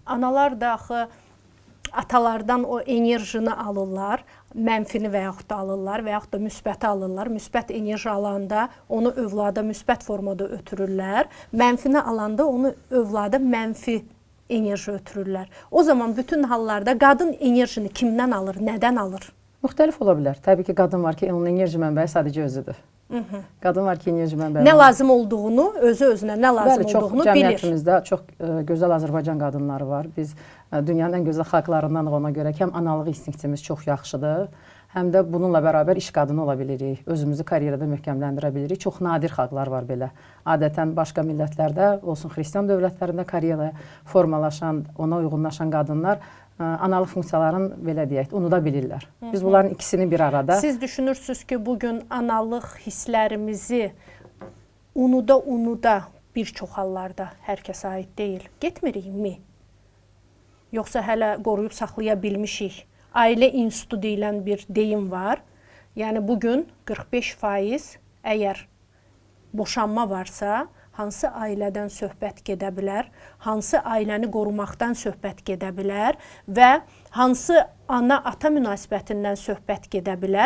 analar da axı atalardan o enerjini alırlar, mənfini və yaxud da alırlar və yaxud da müsbəti alırlar. Müsbət enerji alanda onu övlada müsbət formada ötürürlər. Mənfini alanda onu övlada mənfi enerji ötürürlər. O zaman bütün hallarda qadın enerjini kimdən alır, nədən alır? Müxtəlif ola bilər. Təbii ki, qadın var ki, onun enerji mənbəyi sadəcə özüdür. Qadın var ki, enerji mənbəyi. Nə lazım olduğunu, özü-özünə nə lazım olduğunu bilir. Cəmiyyətimizdə çox gözəl Azərbaycan qadınları var. Biz dünyanın ən gözəl xalqlarındanıq ona görə ki, həm analıq instinktimiz çox yaxşıdır, həm də bununla bərabər iş qadını ola bilirik. Özümüzü karyerada möhkəmləndirə bilirik. Çox nadir xalqlar var belə. Adətən başqa millətlərdə, olsun xristian dövlətlərində karyeraya formalaşan, ona uyğunlaşan qadınlar analıq funksiyalarını belə deyək, unuda bilirlər. Biz bunların ikisini bir arada... Siz düşünürsünüz ki, bugün analıq hisslərimizi unuda bir çox hallarda hər kəsə aid deyil. Getmirikmi? Yoxsa hələ qoruyub saxlaya bilmişik? Ailə institutu deyilən bir deyim var. Yəni bugün 45% əgər boşanma varsa, hansı ailədən söhbət gedə bilər, hansı ailəni qorumaqdan söhbət gedə bilər və hansı ana-ata münasibətindən söhbət gedə bilər.